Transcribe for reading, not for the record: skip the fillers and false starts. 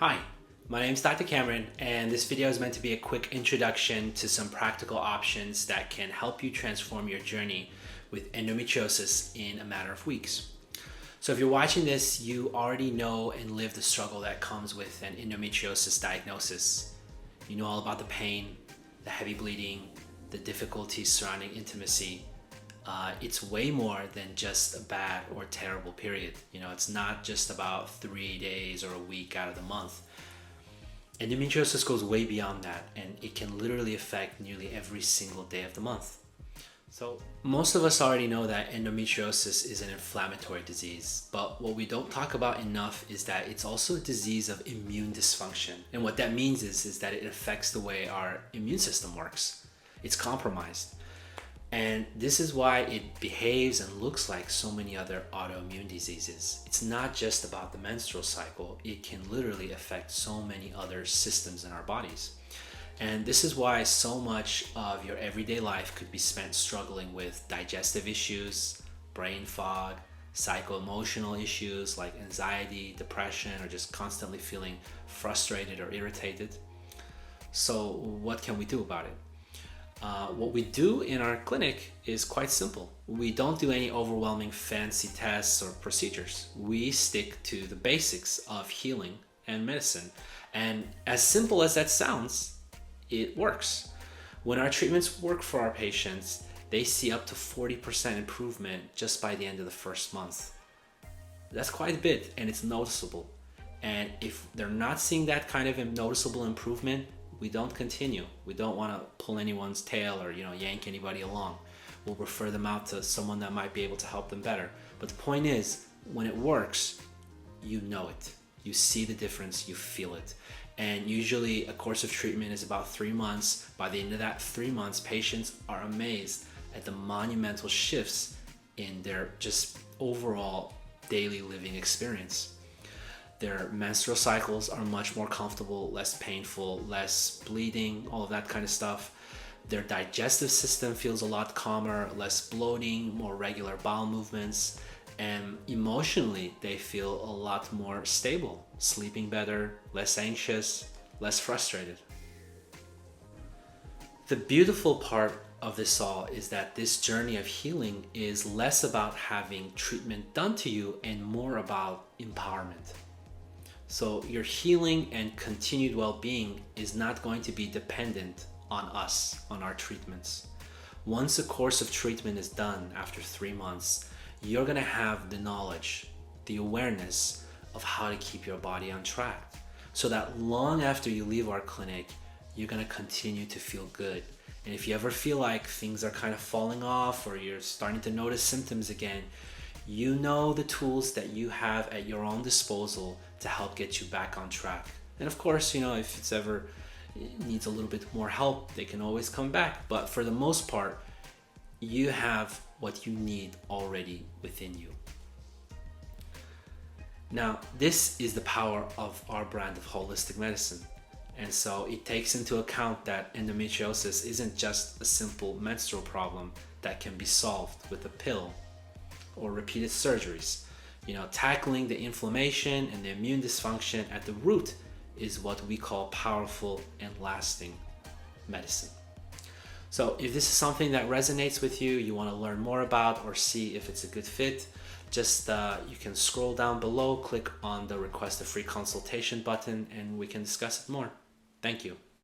Hi, my name is Dr. Cameron, and this video is meant to be a quick introduction to some practical options that can help you transform your journey with endometriosis in a matter of weeks. So if you're watching this, you already know and live the struggle that comes with an endometriosis diagnosis. You know all about the pain, the heavy bleeding, the difficulties surrounding intimacy. It's way more than just a bad or terrible period. It's not just about 3 days or a week out of the month. Endometriosis goes way beyond that, and it can literally affect nearly every single day of the month. So most of us already know that endometriosis is an inflammatory disease, but what we don't talk about enough is that it's also a disease of immune dysfunction. And what that means is that it affects the way our immune system works. It's compromised. And this is why it behaves and looks like so many other autoimmune diseases. It's not just about the menstrual cycle. It can literally affect so many other systems in our bodies. And this is why so much of your everyday life could be spent struggling with digestive issues, brain fog, psycho-emotional issues like anxiety, depression, or just constantly feeling frustrated or irritated. So what can we do about it? What we do in our clinic is quite simple. We don't do any overwhelming fancy tests or procedures. We stick to the basics of healing and medicine. And as simple as that sounds, it works. When our treatments work for our patients, they see up to 40% improvement just by the end of the first month. That's quite a bit, and it's noticeable. And if they're not seeing that kind of noticeable improvement, we don't continue. We don't want to pull anyone's tail or yank anybody along. We'll refer them out to someone that might be able to help them better. But the point is, when it works, you know it. You see the difference, you feel it. And usually a course of treatment is about 3 months. By the end of that 3 months, patients are amazed at the monumental shifts in their just overall daily living experience. Their menstrual cycles are much more comfortable, less painful, less bleeding, all of that kind of stuff. Their digestive system feels a lot calmer, less bloating, more regular bowel movements, and emotionally they feel a lot more stable, sleeping better, less anxious, less frustrated. The beautiful part of this all is that this journey of healing is less about having treatment done to you and more about empowerment. So your healing and continued well-being is not going to be dependent on us, on our treatments. Once a course of treatment is done after 3 months, you're gonna have the knowledge, the awareness of how to keep your body on track, so that long after you leave our clinic, you're gonna continue to feel good. And if you ever feel like things are kind of falling off or you're starting to notice symptoms again, you know the tools that you have at your own disposal to help get you back on track. And of course, if it's ever needs a little bit more help, they can always come back. But for the most part, you have what you need already within you. Now, this is the power of our brand of holistic medicine. And so it takes into account that endometriosis isn't just a simple menstrual problem that can be solved with a pill or repeated surgeries. Tackling the inflammation and the immune dysfunction at the root is what we call powerful and lasting medicine. So if this is something that resonates with you, you want to learn more about or see if it's a good fit, just you can scroll down below, click on the request a free consultation button, and we can discuss it more. Thank you.